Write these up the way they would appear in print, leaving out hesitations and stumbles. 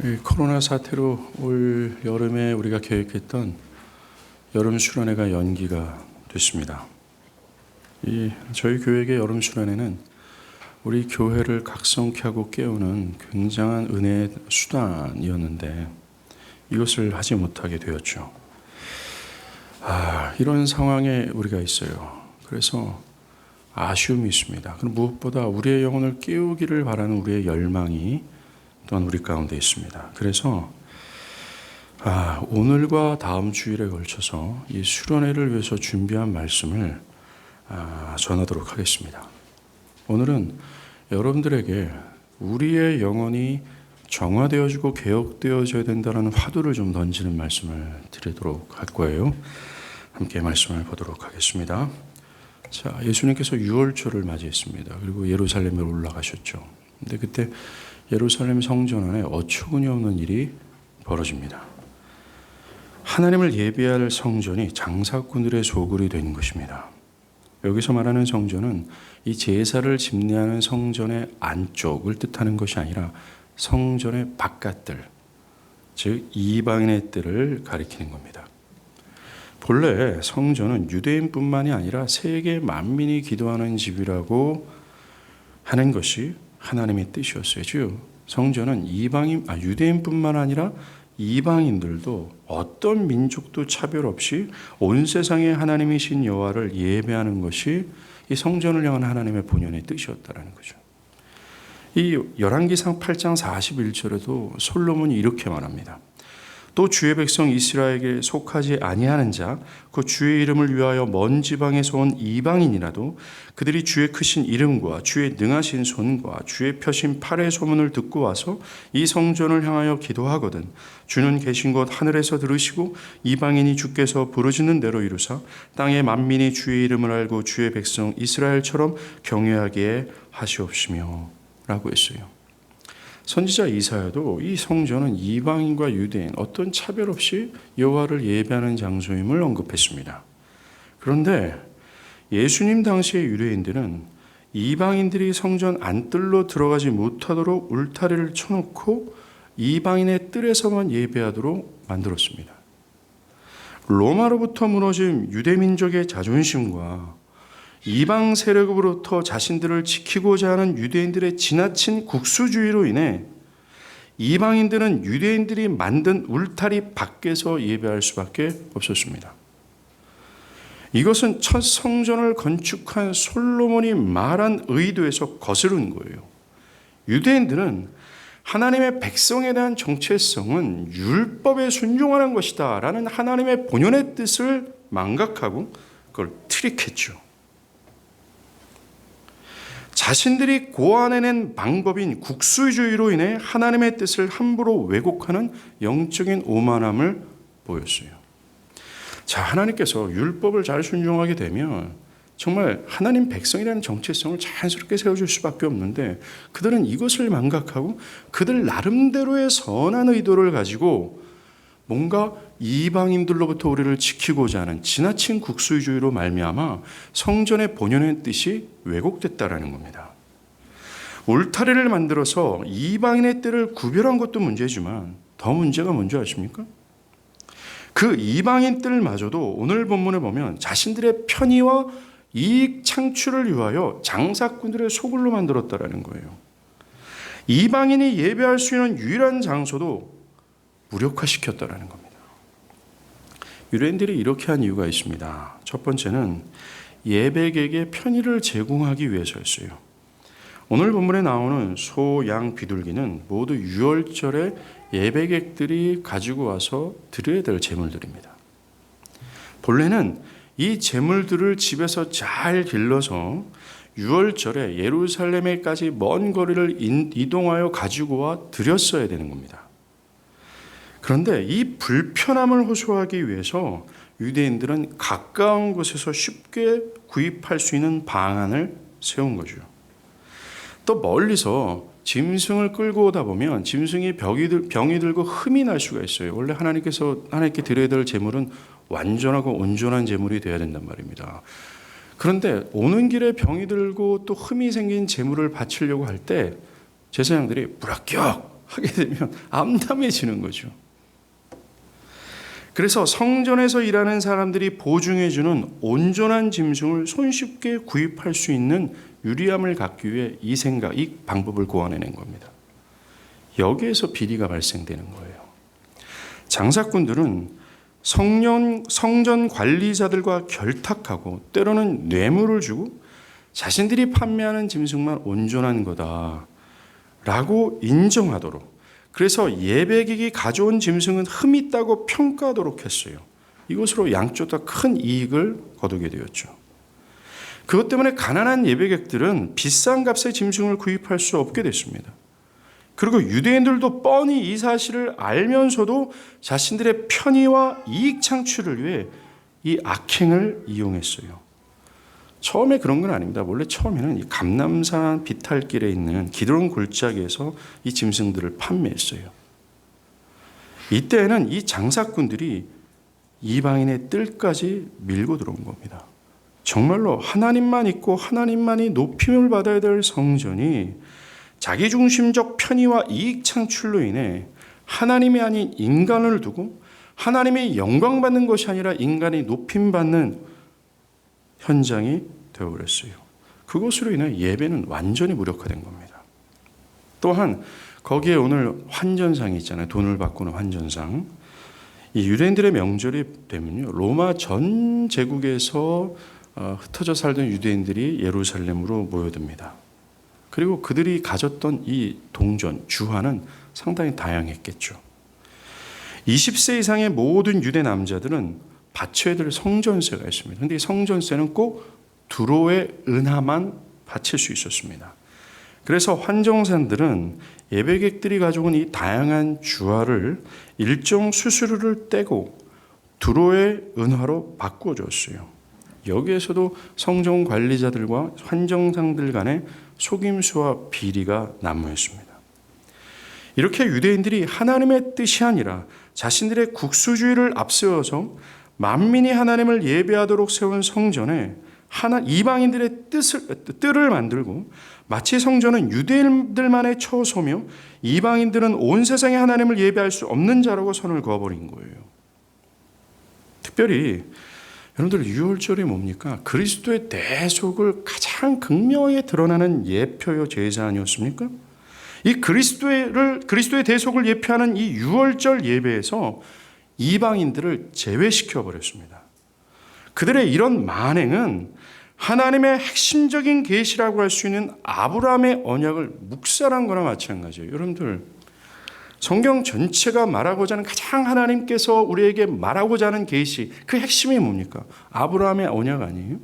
이 코로나 사태로 올 여름에 우리가 계획했던 여름 수련회가 연기가 됐습니다. 저희 교회의 여름 수련회는 우리 교회를 각성케 하고 깨우는 굉장한 은혜의 수단이었는데 이것을 하지 못하게 되었죠. 이런 상황에 우리가 있어요. 그래서 아쉬움이 있습니다. 그럼 무엇보다 우리의 영혼을 깨우기를 바라는 우리의 열망이 또한 우리 가운데 있습니다. 그래서 오늘과 다음 주일에 걸쳐서 이 수련회를 위해서 준비한 말씀을 전하도록 하겠습니다. 오늘은 여러분들에게 우리의 영혼이 정화되어지고 개혁되어져야 된다는 화두를 좀 던지는 말씀을 드리도록 할 거예요. 함께 말씀을 보도록 하겠습니다. 자, 예수님께서 유월초를 맞이했습니다. 그리고 예루살렘에 올라가셨죠. 근데 그때 예루살렘 성전 안에 어처구니 없는 일이 벌어집니다. 하나님을 예배할 성전이 장사꾼들의 소굴이 된 것입니다. 여기서 말하는 성전은 이 제사를 집례하는 성전의 안쪽을 뜻하는 것이 아니라 성전의 바깥들, 즉 이방인의 뜰을 가리키는 겁니다. 본래 성전은 유대인뿐만이 아니라 세계 만민이 기도하는 집이라고 하는 것이 하나님의 뜻이었어요. 성전은 유대인뿐만 아니라 이방인들도 어떤 민족도 차별 없이 온 세상의 하나님이신 여호와를 예배하는 것이 이 성전을 향한 하나님의 본연의 뜻이었다라는 거죠. 이 열왕기상 8장 41절에도 솔로몬이 이렇게 말합니다. 또 주의 백성 이스라엘에게 속하지 아니하는 자, 그 주의 이름을 위하여 먼 지방에서 온 이방인이라도 그들이 주의 크신 이름과 주의 능하신 손과 주의 펴신 팔의 소문을 듣고 와서 이 성전을 향하여 기도하거든 주는 계신 곳 하늘에서 들으시고 이방인이 주께서 부르짖는 대로 이루사 땅의 만민이 주의 이름을 알고 주의 백성 이스라엘처럼 경외하게 하시옵시며 라고 했어요. 선지자 이사야도 이 성전은 이방인과 유대인 어떤 차별 없이 여호와를 예배하는 장소임을 언급했습니다. 그런데 예수님 당시의 유대인들은 이방인들이 성전 안뜰로 들어가지 못하도록 울타리를 쳐놓고 이방인의 뜰에서만 예배하도록 만들었습니다. 로마로부터 무너진 유대민족의 자존심과 이방 세력으로부터 자신들을 지키고자 하는 유대인들의 지나친 국수주의로 인해 이방인들은 유대인들이 만든 울타리 밖에서 예배할 수밖에 없었습니다. 이것은 첫 성전을 건축한 솔로몬이 말한 의도에서 거스른 거예요. 유대인들은 하나님의 백성에 대한 정체성은 율법에 순종하는 것이다 라는 하나님의 본연의 뜻을 망각하고 그걸 트릭했죠. 자신들이 고안해낸 방법인 국수주의로 인해 하나님의 뜻을 함부로 왜곡하는 영적인 오만함을 보였어요. 자, 하나님께서 율법을 잘 순종하게 되면 정말 하나님 백성이라는 정체성을 자연스럽게 세워줄 수밖에 없는데 그들은 이것을 망각하고 그들 나름대로의 선한 의도를 가지고 뭔가 이방인들로부터 우리를 지키고자 하는 지나친 국수주의로 말미암아 성전의 본연의 뜻이 왜곡됐다라는 겁니다. 울타리를 만들어서 이방인의 뜰을 구별한 것도 문제지만 더 문제가 뭔지 아십니까? 그 이방인 뜰마저도 오늘 본문에 보면 자신들의 편의와 이익 창출을 위하여 장사꾼들의 소굴로 만들었다라는 거예요. 이방인이 예배할 수 있는 유일한 장소도 무력화시켰다라는 겁니다. 유대인들이 이렇게 한 이유가 있습니다. 첫 번째는 예배객에게 편의를 제공하기 위해서였어요. 오늘 본문에 나오는 소, 양, 비둘기는 모두 유월절에 예배객들이 가지고 와서 드려야 될 제물들입니다. 본래는 이 제물들을 집에서 잘 길러서 유월절에 예루살렘에까지 먼 거리를 이동하여 가지고 와 드렸어야 되는 겁니다. 그런데 이 불편함을 호소하기 위해서 유대인들은 가까운 곳에서 쉽게 구입할 수 있는 방안을 세운 거죠. 또 멀리서 짐승을 끌고 오다 보면 짐승이 병이 들고 흠이 날 수가 있어요. 원래 하나님께 드려야 될 제물은 완전하고 온전한 제물이 되어야 된단 말입니다. 그런데 오는 길에 병이 들고 또 흠이 생긴 제물을 바치려고 할 때 제사장들이 무락격 하게 되면 암담해지는 거죠. 그래서 성전에서 일하는 사람들이 보증해주는 온전한 짐승을 손쉽게 구입할 수 있는 유리함을 갖기 위해 이 방법을 고안해낸 겁니다. 여기에서 비리가 발생되는 거예요. 장사꾼들은 성전 관리자들과 결탁하고 때로는 뇌물을 주고 자신들이 판매하는 짐승만 온전한 거다라고 인정하도록, 그래서 예배객이 가져온 짐승은 흠이 있다고 평가하도록 했어요. 이것으로 양쪽 다 큰 이익을 거두게 되었죠. 그것 때문에 가난한 예배객들은 비싼 값의 짐승을 구입할 수 없게 됐습니다. 그리고 유대인들도 뻔히 이 사실을 알면서도 자신들의 편의와 이익 창출을 위해 이 악행을 이용했어요. 처음에 그런 건 아닙니다. 원래 처음에는 이 감람산 비탈길에 있는 기드론 골짜기에서 이 짐승들을 판매했어요. 이때에는 이 장사꾼들이 이방인의 뜰까지 밀고 들어온 겁니다. 정말로 하나님만 있고 하나님만이 높임을 받아야 될 성전이 자기중심적 편의와 이익 창출로 인해 하나님이 아닌 인간을 두고 하나님의 영광받는 것이 아니라 인간이 높임받는 현장이 되어버렸어요. 그것으로 인해 예배는 완전히 무력화된 겁니다. 또한 거기에 오늘 환전상이 있잖아요. 돈을 바꾸는 환전상. 이 유대인들의 명절이 되면요, 로마 전 제국에서 흩어져 살던 유대인들이 예루살렘으로 모여듭니다. 그리고 그들이 가졌던 이 동전, 주화는 상당히 다양했겠죠. 20세 이상의 모든 유대 남자들은 바쳐야 될 성전세가 있습니다. 그런데 이 성전세는 꼭 두로의 은하만 바칠 수 있었습니다. 그래서 환정산들은 예배객들이 가져온 이 다양한 주화를 일정 수수료를 떼고 두로의 은화로 바꾸어 줬어요. 여기에서도 성전 관리자들과 환정상들 간의 속임수와 비리가 난무했습니다. 이렇게 유대인들이 하나님의 뜻이 아니라 자신들의 국수주의를 앞세워서 만민이 하나님을 예배하도록 세운 성전에 이방인들의 뜰을 만들고 마치 성전은 유대인들만의 처소며 이방인들은 온 세상에 하나님을 예배할 수 없는 자라고 선을 그어버린 거예요. 특별히 여러분들 유월절이 뭡니까? 그리스도의 대속을 가장 극명하게 드러나는 예표요 제사 아니었습니까? 이 그리스도의 대속을 예표하는 이 유월절 예배에서 이방인들을 제외시켜 버렸습니다. 그들의 이런 만행은 하나님의 핵심적인 계시라고 할 수 있는 아브라함의 언약을 묵살한 거나 마찬가지예요. 여러분들, 성경 전체가 말하고자 하는 가장 하나님께서 우리에게 말하고자 하는 계시, 그 핵심이 뭡니까? 아브라함의 언약 아니에요?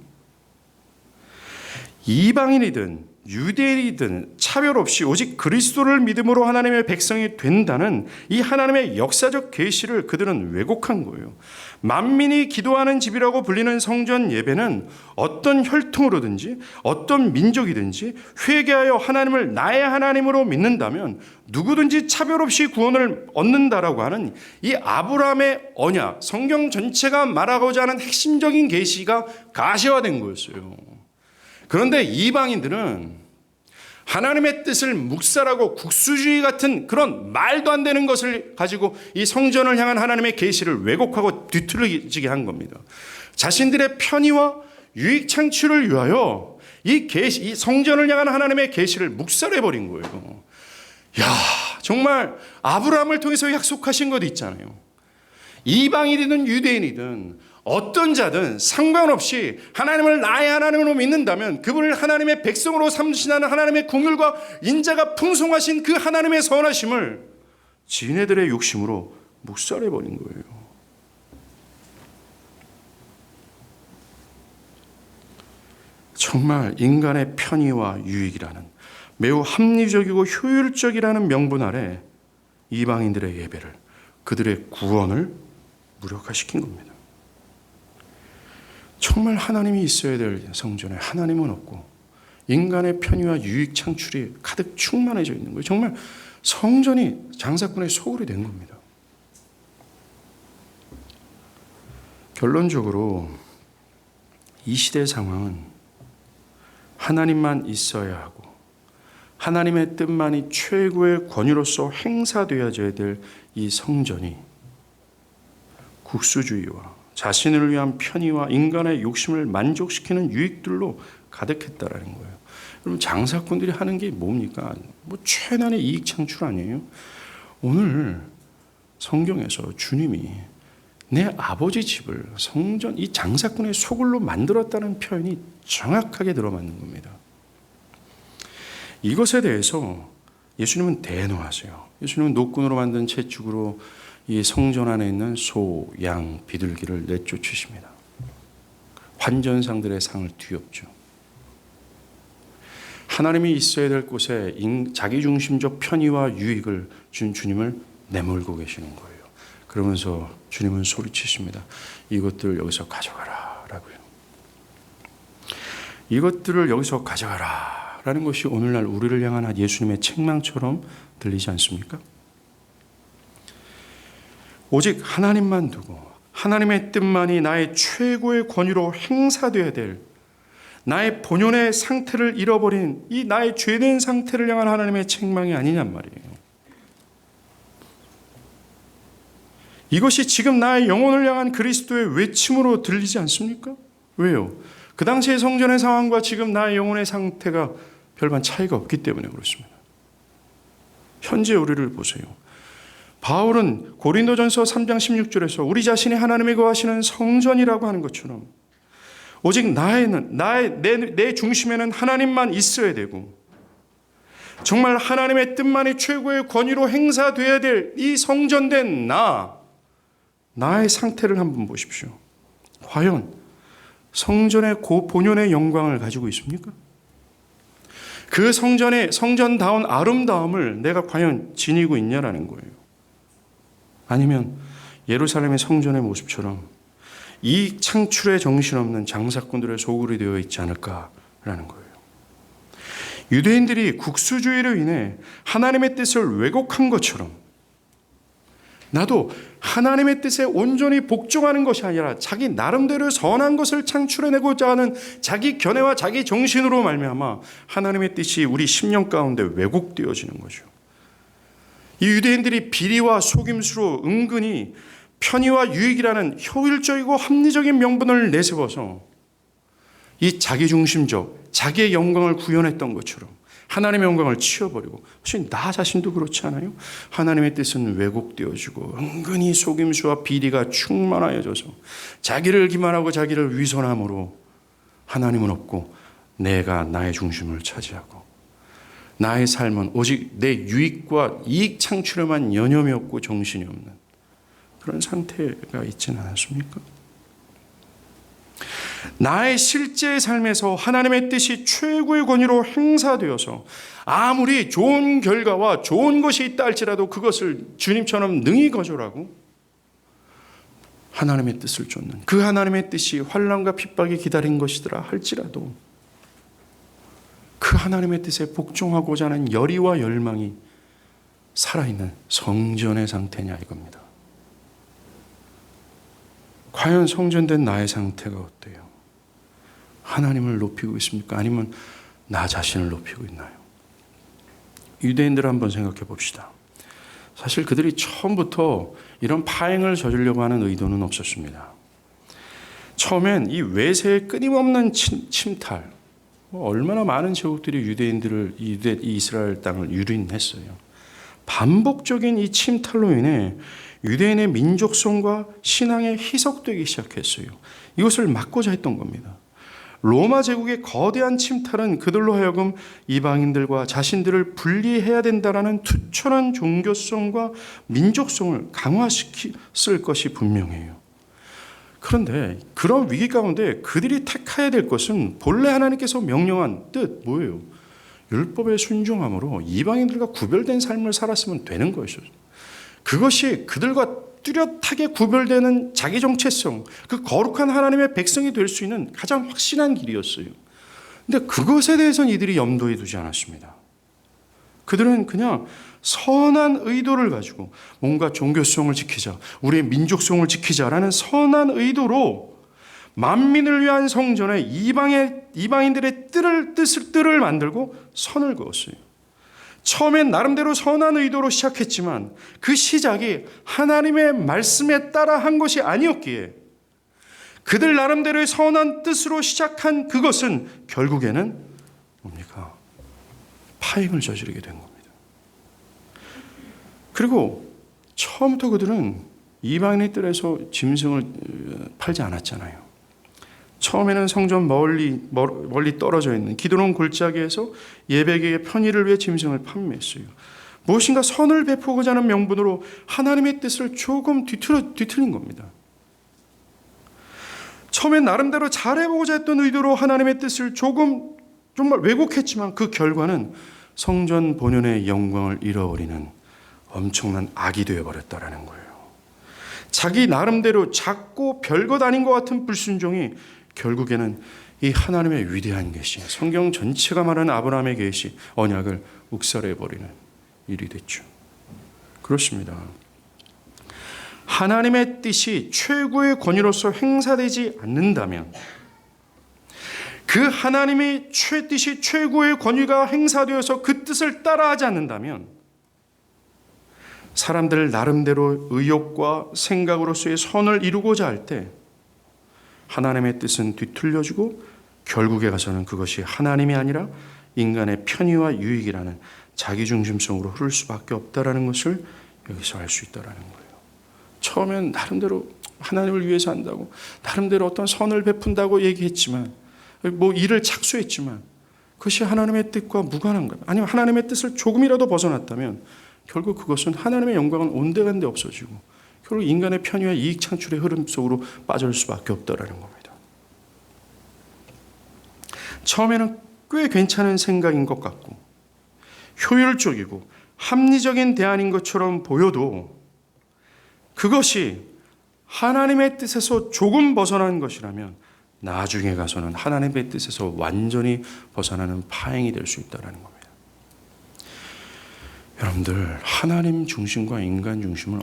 이방인이든 유대인이든 차별 없이 오직 그리스도를 믿음으로 하나님의 백성이 된다는 이 하나님의 역사적 계시를 그들은 왜곡한 거예요. 만민이 기도하는 집이라고 불리는 성전 예배는 어떤 혈통으로든지 어떤 민족이든지 회개하여 하나님을 나의 하나님으로 믿는다면 누구든지 차별 없이 구원을 얻는다라고 하는 이 아브라함의 언약, 성경 전체가 말하고자 하는 핵심적인 계시가 가시화된 거였어요. 그런데 이방인들은 하나님의 뜻을 묵살하고 국수주의 같은 그런 말도 안 되는 것을 가지고 이 성전을 향한 하나님의 계시를 왜곡하고 뒤틀어지게 한 겁니다. 자신들의 편의와 유익 창출을 위하여 이 성전을 향한 하나님의 계시를 묵살해버린 거예요. 야, 정말 아브라함을 통해서 약속하신 것 있잖아요. 이방인이든 유대인이든 어떤 자든 상관없이 하나님을 나의 하나님으로 믿는다면 그분을 하나님의 백성으로 삼으시는 하나님의 긍휼과 인자가 풍성하신 그 하나님의 선하심을 지네들의 욕심으로 묵살해버린 거예요. 정말 인간의 편의와 유익이라는 매우 합리적이고 효율적이라는 명분 아래 이방인들의 예배를, 그들의 구원을 무력화시킨 겁니다. 정말 하나님이 있어야 될 성전에 하나님은 없고 인간의 편의와 유익 창출이 가득 충만해져 있는 거예요. 정말 성전이 장사꾼의 소굴이 된 겁니다. 결론적으로 이 시대의 상황은 하나님만 있어야 하고 하나님의 뜻만이 최고의 권위로서 행사되어져야 될 이 성전이 국수주의와 자신을 위한 편의와 인간의 욕심을 만족시키는 유익들로 가득했다라는 거예요. 여러분, 장사꾼들이 하는 게 뭡니까? 뭐 최단의 이익 창출 아니에요? 오늘 성경에서 주님이 내 아버지 집을 성전, 이 장사꾼의 소굴로 만들었다는 표현이 정확하게 들어맞는 겁니다. 이것에 대해서 예수님은 대노하세요. 예수님은 노끈으로 만든 채축으로 이 성전 안에 있는 소, 양, 비둘기를 내쫓으십니다. 환전상들의 상을 뒤엎죠. 하나님이 있어야 될 곳에 자기중심적 편의와 유익을 준 주님을 내몰고 계시는 거예요. 그러면서 주님은 소리치십니다. 이것들을 여기서 가져가라 라고요. 이것들을 여기서 가져가라 라는 것이 오늘날 우리를 향한 예수님의 책망처럼 들리지 않습니까? 오직 하나님만 두고 하나님의 뜻만이 나의 최고의 권위로 행사되어야 될 나의 본연의 상태를 잃어버린 이 나의 죄된 상태를 향한 하나님의 책망이 아니냔 말이에요. 이것이 지금 나의 영혼을 향한 그리스도의 외침으로 들리지 않습니까? 왜요? 그 당시의 성전의 상황과 지금 나의 영혼의 상태가 별반 차이가 없기 때문에 그렇습니다. 현재 우리를 보세요. 바울은 고린도전서 3장 16절에서 우리 자신이 하나님이 거하시는 성전이라고 하는 것처럼 오직 내 중심에는 하나님만 있어야 되고 정말 하나님의 뜻만이 최고의 권위로 행사되어야 될 이 성전된 나의 상태를 한번 보십시오. 과연 성전의 본연의 영광을 가지고 있습니까? 그 성전다운 아름다움을 내가 과연 지니고 있냐라는 거예요. 아니면 예루살렘의 성전의 모습처럼 이 창출에 정신없는 장사꾼들의 소굴이 되어 있지 않을까라는 거예요. 유대인들이 국수주의로 인해 하나님의 뜻을 왜곡한 것처럼 나도 하나님의 뜻에 온전히 복종하는 것이 아니라 자기 나름대로 선한 것을 창출해내고자 하는 자기 견해와 자기 정신으로 말미암아 하나님의 뜻이 우리 심령 가운데 왜곡되어지는 거죠. 이 유대인들이 비리와 속임수로 은근히 편의와 유익이라는 효율적이고 합리적인 명분을 내세워서 이 자기중심적 자기의 영광을 구현했던 것처럼 하나님의 영광을 치워버리고 혹시 나 자신도 그렇지 않아요? 하나님의 뜻은 왜곡되어지고 은근히 속임수와 비리가 충만하여져서 자기를 기만하고 자기를 위선함으로 하나님은 없고 내가 나의 중심을 차지하고 나의 삶은 오직 내 유익과 이익 창출에만 여념이 없고 정신이 없는 그런 상태가 있지는 않습니까? 나의 실제 삶에서 하나님의 뜻이 최고의 권위로 행사되어서 아무리 좋은 결과와 좋은 것이 있다 할지라도 그것을 주님처럼 능히 거절하고 하나님의 뜻을 쫓는 그 하나님의 뜻이 환난과 핍박이 기다린 것이더라 할지라도 그 하나님의 뜻에 복종하고자 하는 열의와 열망이 살아있는 성전의 상태냐 이겁니다. 과연 성전된 나의 상태가 어때요? 하나님을 높이고 있습니까? 아니면 나 자신을 높이고 있나요? 유대인들을 한번 생각해 봅시다. 사실 그들이 처음부터 이런 파행을 저지르려고 하는 의도는 없었습니다. 처음엔 이 외세의 끊임없는 침탈, 얼마나 많은 제국들이 이 이스라엘 땅을 유린했어요. 반복적인 이 침탈로 인해 유대인의 민족성과 신앙에 희석되기 시작했어요. 이것을 막고자 했던 겁니다. 로마 제국의 거대한 침탈은 그들로 하여금 이방인들과 자신들을 분리해야 된다라는 투철한 종교성과 민족성을 강화시켰을 것이 분명해요. 그런데 그런 위기 가운데 그들이 택해야 될 것은 본래 하나님께서 명령한 뜻 뭐예요? 율법에 순종함으로 이방인들과 구별된 삶을 살았으면 되는 것이죠. 그것이 그들과 뚜렷하게 구별되는 자기 정체성, 그 거룩한 하나님의 백성이 될 수 있는 가장 확실한 길이었어요. 그런데 그것에 대해서는 이들이 염두에 두지 않았습니다. 그들은 그냥 선한 의도를 가지고 뭔가 종교성을 지키자, 우리의 민족성을 지키자라는 선한 의도로 만민을 위한 성전에 이방인들의 뜰을 만들고 선을 그었어요. 처음엔 나름대로 선한 의도로 시작했지만 그 시작이 하나님의 말씀에 따라 한 것이 아니었기에 그들 나름대로의 선한 뜻으로 시작한 그것은 결국에는 뭡니까? 파행을 저지르게 된 겁니다. 그리고 처음부터 그들은 이방인의 뜰에서 짐승을 팔지 않았잖아요. 처음에는 성전 멀리 떨어져 있는 기드론 골짜기에서 예배계의 편의를 위해 짐승을 판매했어요. 무엇인가 선을 베푸고자 하는 명분으로 하나님의 뜻을 조금 뒤틀린 겁니다. 처음엔 나름대로 잘해보고자 했던 의도로 하나님의 뜻을 정말 왜곡했지만 그 결과는 성전 본연의 영광을 잃어버리는 엄청난 악이 되어버렸다라는 거예요. 자기 나름대로 작고 별것 아닌 것 같은 불순종이 결국에는 이 하나님의 위대한 계시, 성경 전체가 말하는 아브라함의 계시, 언약을 묵살해버리는 일이 됐죠. 그렇습니다. 하나님의 뜻이 최고의 권위로서 행사되지 않는다면, 그 하나님의 뜻이 최고의 권위가 행사되어서 그 뜻을 따라하지 않는다면 사람들 나름대로 의욕과 생각으로서의 선을 이루고자 할 때 하나님의 뜻은 뒤틀려지고 결국에 가서는 그것이 하나님이 아니라 인간의 편의와 유익이라는 자기중심성으로 흐를 수밖에 없다라는 것을 여기서 알 수 있다라는 거예요. 처음엔 나름대로 하나님을 위해서 한다고 나름대로 어떤 선을 베푼다고 얘기했지만 일을 착수했지만 그것이 하나님의 뜻과 무관한 것, 아니면 하나님의 뜻을 조금이라도 벗어났다면 결국 그것은 하나님의 영광은 온데간데 없어지고 결국 인간의 편의와 이익 창출의 흐름 속으로 빠질 수밖에 없다라는 겁니다. 처음에는 꽤 괜찮은 생각인 것 같고 효율적이고 합리적인 대안인 것처럼 보여도 그것이 하나님의 뜻에서 조금 벗어난 것이라면 나중에 가서는 하나님의 뜻에서 완전히 벗어나는 파행이 될 수 있다는 겁니다. 여러분들, 하나님 중심과 인간 중심을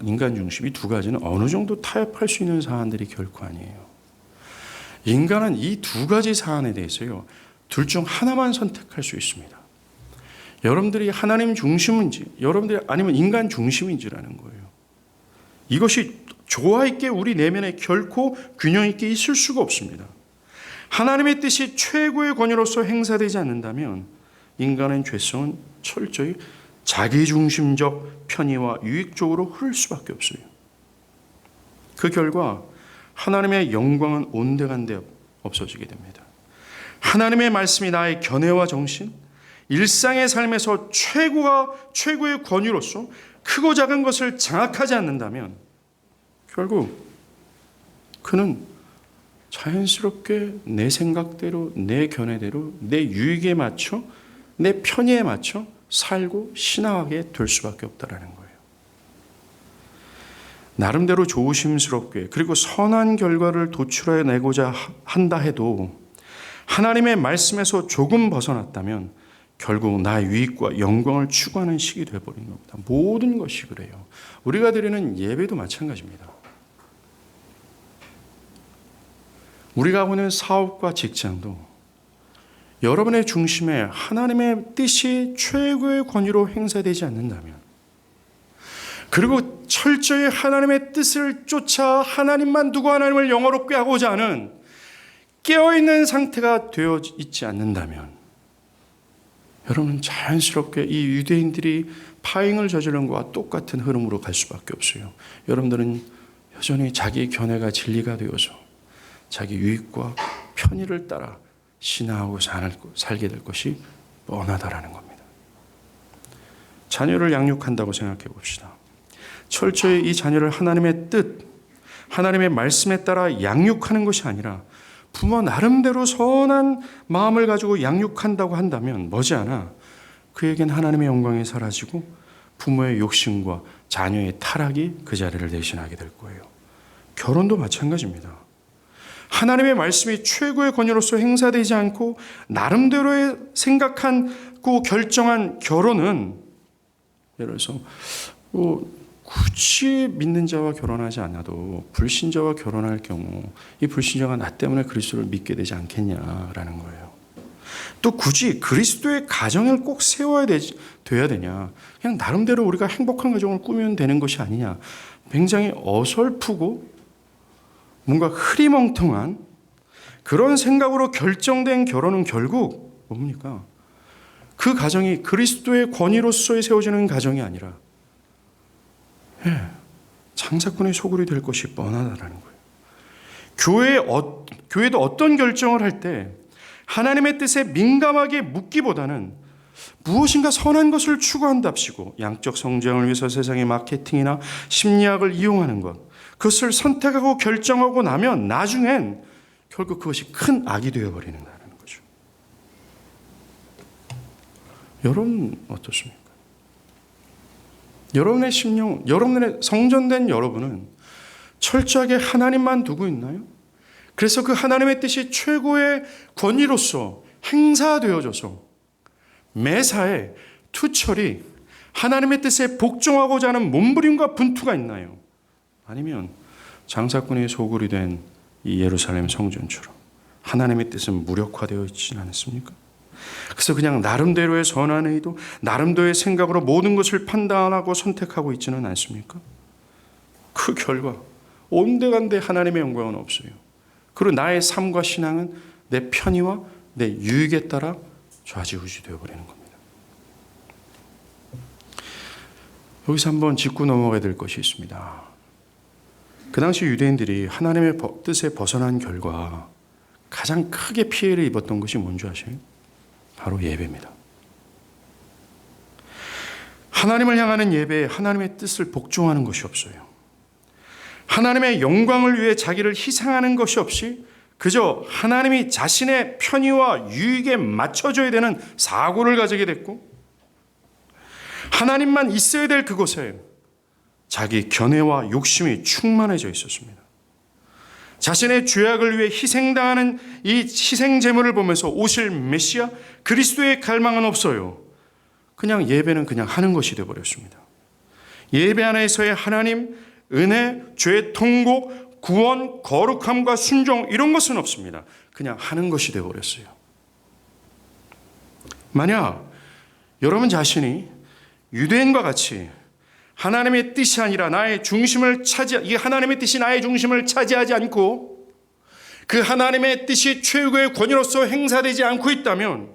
인간 중심 이 두 가지는 어느 정도 타협할 수 있는 사안들이 결코 아니에요. 인간은 이 두 가지 사안에 대해서요, 둘 중 하나만 선택할 수 있습니다. 여러분들이 하나님 중심인지, 여러분들이 아니면 인간 중심인지라는 거예요. 이것이 조화 있게 우리 내면에 결코 균형 있게 있을 수가 없습니다. 하나님의 뜻이 최고의 권위로서 행사되지 않는다면 인간의 죄성은 철저히 자기중심적 편의와 유익 쪽으로 흐를 수밖에 없어요. 그 결과 하나님의 영광은 온데간데 없어지게 됩니다. 하나님의 말씀이 나의 견해와 정신, 일상의 삶에서 최고의 권위로서 크고 작은 것을 장악하지 않는다면 결국 그는 자연스럽게 내 생각대로, 내 견해대로, 내 유익에 맞춰, 내 편의에 맞춰 살고 신앙하게 될 수밖에 없다라는 거예요. 나름대로 조심스럽게 그리고 선한 결과를 도출해내고자 한다 해도 하나님의 말씀에서 조금 벗어났다면 결국 나의 유익과 영광을 추구하는 식이 되어버린 겁니다. 모든 것이 그래요. 우리가 드리는 예배도 마찬가지입니다. 우리가 하고 있는 사업과 직장도 여러분의 중심에 하나님의 뜻이 최고의 권위로 행사되지 않는다면, 그리고 철저히 하나님의 뜻을 쫓아 하나님만 두고 하나님을 영화롭게 하고자 하는 깨어있는 상태가 되어 있지 않는다면 여러분 자연스럽게 이 유대인들이 파행을 저지른 것과 똑같은 흐름으로 갈 수밖에 없어요. 여러분들은 여전히 자기 견해가 진리가 되어서 자기 유익과 편의를 따라 신앙하고 살게 될 것이 뻔하다라는 겁니다. 자녀를 양육한다고 생각해 봅시다. 철저히 이 자녀를 하나님의 뜻, 하나님의 말씀에 따라 양육하는 것이 아니라 부모 나름대로 선한 마음을 가지고 양육한다고 한다면 머지않아 그에겐 하나님의 영광이 사라지고 부모의 욕심과 자녀의 타락이 그 자리를 대신하게 될 거예요. 결혼도 마찬가지입니다. 하나님의 말씀이 최고의 권위로서 행사되지 않고 나름대로의 생각하고 결정한 결혼은, 예를 들어서 굳이 믿는 자와 결혼하지 않아도 불신자와 결혼할 경우 이 불신자가 나 때문에 그리스도를 믿게 되지 않겠냐라는 거예요. 또 굳이 그리스도의 가정을 꼭 돼야 되냐? 그냥 나름대로 우리가 행복한 가정을 꾸미면 되는 것이 아니냐? 굉장히 어설프고 뭔가 흐리멍텅한 그런 생각으로 결정된 결혼은 결국 뭡니까? 그 가정이 그리스도의 권위로서 세워지는 가정이 아니라 장사꾼의 소굴이 될 것이 뻔하다라는 거예요. 교회도 어떤 결정을 할 때 하나님의 뜻에 민감하게 묻기보다는 무엇인가 선한 것을 추구한답시고 양적 성장을 위해서 세상의 마케팅이나 심리학을 이용하는 것, 그것을 선택하고 결정하고 나면 나중엔 결국 그것이 큰 악이 되어버리는 거죠. 여러분 어떻습니까? 여러분의 심령, 여러분의 성전된 여러분은 철저하게 하나님만 두고 있나요? 그래서 그 하나님의 뜻이 최고의 권위로서 행사되어져서 매사에 투철이 하나님의 뜻에 복종하고자 하는 몸부림과 분투가 있나요? 아니면 장사꾼의 소굴이 된 이 예루살렘 성전처럼 하나님의 뜻은 무력화되어 있지 않습니까? 그래서 그냥 나름대로의 선한 의도, 나름대로의 생각으로 모든 것을 판단하고 선택하고 있지는 않습니까? 그 결과 온데간데 하나님의 영광은 없어요. 그리고 나의 삶과 신앙은 내 편의와 내 유익에 따라 좌지우지 되어버리는 겁니다. 여기서 한번 짚고 넘어가야 될 것이 있습니다. 그 당시 유대인들이 하나님의 뜻에 벗어난 결과 가장 크게 피해를 입었던 것이 뭔지 아세요? 바로 예배입니다. 하나님을 향하는 예배에 하나님의 뜻을 복종하는 것이 없어요. 하나님의 영광을 위해 자기를 희생하는 것이 없이 그저 하나님이 자신의 편의와 유익에 맞춰줘야 되는 사고를 가지게 됐고, 하나님만 있어야 될 그곳에 자기 견해와 욕심이 충만해져 있었습니다. 자신의 죄악을 위해 희생당하는 이 희생 제물을 보면서 오실 메시아 그리스도의 갈망은 없어요. 그냥 예배는 그냥 하는 것이 되어버렸습니다. 예배 안에서의 하나님, 은혜, 죄 통곡, 구원, 거룩함과 순종 이런 것은 없습니다. 그냥 하는 것이 되어버렸어요. 만약 여러분 자신이 유대인과 같이 하나님의 뜻이 아니라 이 하나님의 뜻이 나의 중심을 차지하지 않고 그 하나님의 뜻이 최고의 권위로서 행사되지 않고 있다면,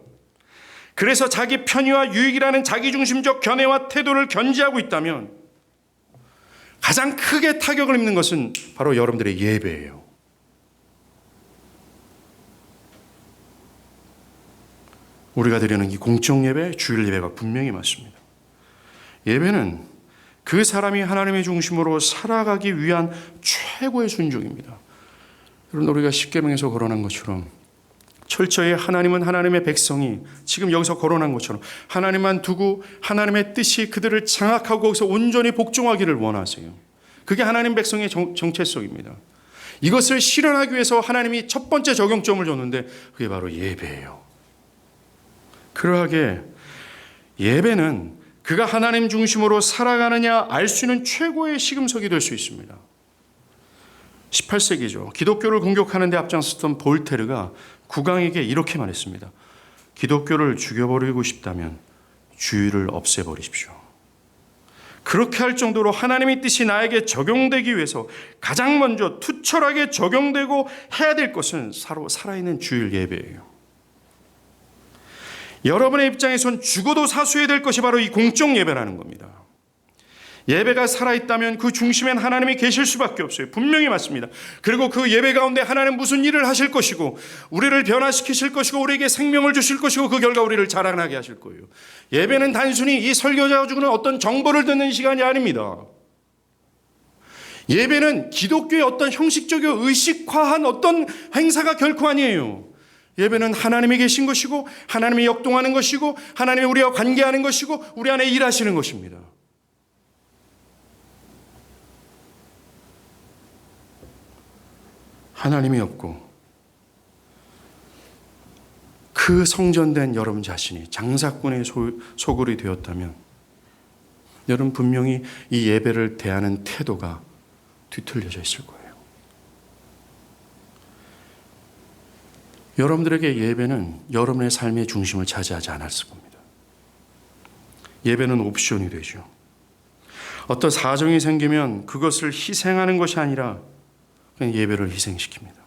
그래서 자기 편의와 유익이라는 자기중심적 견해와 태도를 견지하고 있다면 가장 크게 타격을 입는 것은 바로 여러분들의 예배예요. 우리가 드리는 이 공적 예배, 주일 예배가 분명히 맞습니다. 예배는 그 사람이 하나님의 중심으로 살아가기 위한 최고의 순종입니다. 여러분, 우리가 십계명에서 거론한 것처럼 철저히 하나님은 하나님의 백성이 지금 여기서 거론한 것처럼 하나님만 두고 하나님의 뜻이 그들을 장악하고 거기서 온전히 복종하기를 원하세요. 그게 하나님 백성의 정체성입니다. 이것을 실현하기 위해서 하나님이 첫 번째 적용점을 줬는데 그게 바로 예배예요. 그러하게 예배는 그가 하나님 중심으로 살아가느냐 알 수 있는 최고의 시금석이 될 수 있습니다. 18세기죠. 기독교를 공격하는 데 앞장섰던 볼테르가 국왕에게 이렇게 말했습니다. 기독교를 죽여버리고 싶다면 주의를 없애버리십시오. 그렇게 할 정도로 하나님의 뜻이 나에게 적용되기 위해서 가장 먼저 투철하게 적용되고 해야 될 것은 살아있는 주일 예배예요. 여러분의 입장에선 죽어도 사수해야 될 것이 바로 이 공적 예배라는 겁니다. 예배가 살아있다면 그 중심엔 하나님이 계실 수밖에 없어요. 분명히 맞습니다. 그리고 그 예배 가운데 하나님 무슨 일을 하실 것이고 우리를 변화시키실 것이고 우리에게 생명을 주실 것이고 그 결과 우리를 자라나게 하실 거예요. 예배는 단순히 이 설교자가 주는 어떤 정보를 듣는 시간이 아닙니다. 예배는 기독교의 어떤 형식적이고 의식화한 어떤 행사가 결코 아니에요. 예배는 하나님이 계신 것이고 하나님이 역동하는 것이고 하나님이 우리와 관계하는 것이고 우리 안에 일하시는 것입니다. 하나님이 없고 그 성전된 여러분 자신이 장사꾼의 소굴이 되었다면 여러분 분명히 이 예배를 대하는 태도가 뒤틀려져 있을 거예요. 여러분들에게 예배는 여러분의 삶의 중심을 차지하지 않았을 겁니다. 예배는 옵션이 되죠. 어떤 사정이 생기면 그것을 희생하는 것이 아니라 그냥 예배를 희생시킵니다.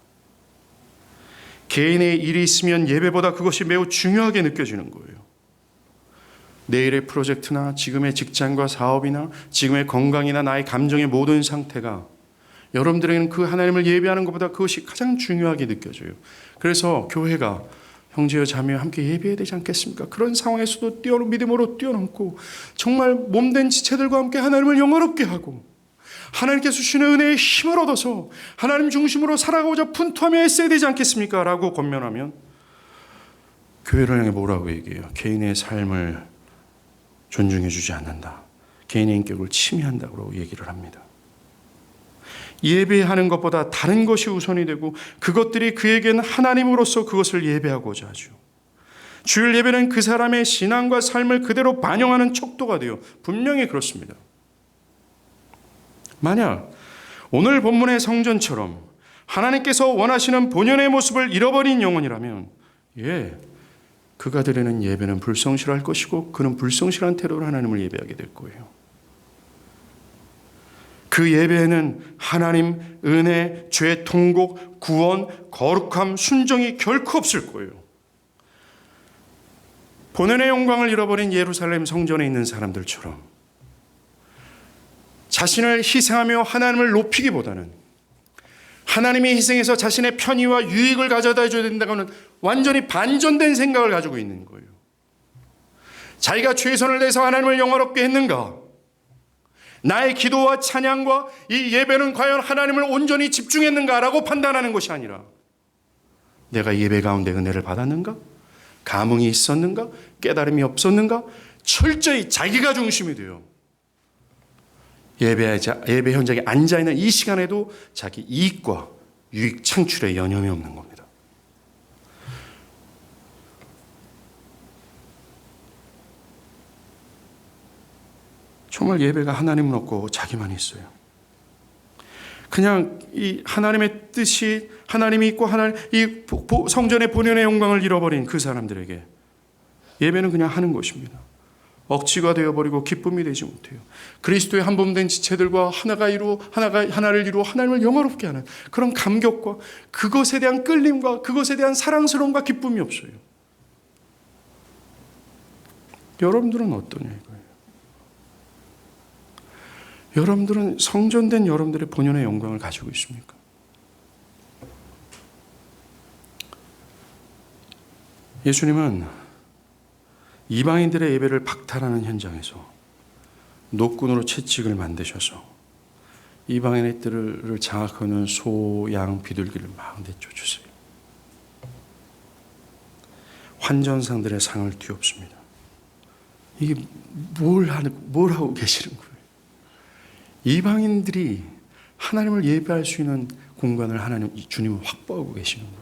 개인의 일이 있으면 예배보다 그것이 매우 중요하게 느껴지는 거예요. 내일의 프로젝트나 지금의 직장과 사업이나 지금의 건강이나 나의 감정의 모든 상태가 여러분들에게는 그 하나님을 예배하는 것보다 그것이 가장 중요하게 느껴져요. 그래서 교회가 형제여 자매여 함께 예배해야 되지 않겠습니까? 그런 상황에서도 믿음으로 뛰어넘고 정말 몸된 지체들과 함께 하나님을 영화롭게 하고 하나님께서 주시는 은혜의 힘을 얻어서 하나님 중심으로 살아가고자 분투하며 애써야 되지 않겠습니까? 라고 권면하면 교회를 향해 뭐라고 얘기해요? 개인의 삶을 존중해 주지 않는다. 개인의 인격을 침해한다고 얘기를 합니다. 예배하는 것보다 다른 것이 우선이 되고 그것들이 그에게는 하나님으로서 그것을 예배하고자 하죠. 주일 예배는 그 사람의 신앙과 삶을 그대로 반영하는 척도가 돼요. 분명히 그렇습니다. 만약 오늘 본문의 성전처럼 하나님께서 원하시는 본연의 모습을 잃어버린 영혼이라면 그가 드리는 예배는 불성실할 것이고 그는 불성실한 태도로 하나님을 예배하게 될 거예요. 그 예배에는 하나님, 은혜, 죄 통곡, 구원, 거룩함, 순종이 결코 없을 거예요. 본연의 영광을 잃어버린 예루살렘 성전에 있는 사람들처럼 자신을 희생하며 하나님을 높이기보다는 하나님이 희생해서 자신의 편의와 유익을 가져다 줘야 된다고는 완전히 반전된 생각을 가지고 있는 거예요. 자기가 최선을 다해서 하나님을 영화롭게 했는가? 나의 기도와 찬양과 이 예배는 과연 하나님을 온전히 집중했는가라고 판단하는 것이 아니라 내가 예배 가운데 은혜를 받았는가? 감흥이 있었는가? 깨달음이 없었는가? 철저히 자기가 중심이 돼요. 예배 현장에 앉아있는 이 시간에도 자기 이익과 유익 창출에 여념이 없는 겁니다. 정말 예배가 하나님은 없고 자기만 있어요. 그냥 이 하나님의 뜻이 하나님이 있고 이 성전의 본연의 영광을 잃어버린 그 사람들에게 예배는 그냥 하는 것입니다. 억지가 되어버리고 기쁨이 되지 못해요. 그리스도의 한 몸된 지체들과 하나를 이루어 하나님을 영화롭게 하는 그런 감격과 그것에 대한 끌림과 그것에 대한 사랑스러움과 기쁨이 없어요. 여러분들은 어떠냐 이거예요. 여러분들은 성전된 여러분들의 본연의 영광을 가지고 있습니까? 예수님은 이방인들의 예배를 박탈하는 현장에서 노끈으로 채찍을 만드셔서 이방인들을 장악하는 소, 양, 비둘기를 막 내쫓으세요. 환전상들의 상을 뒤엎습니다. 이게 뭘 하고 계시는 거예요? 이방인들이 하나님을 예배할 수 있는 공간을 주님은 확보하고 계시는 거예요.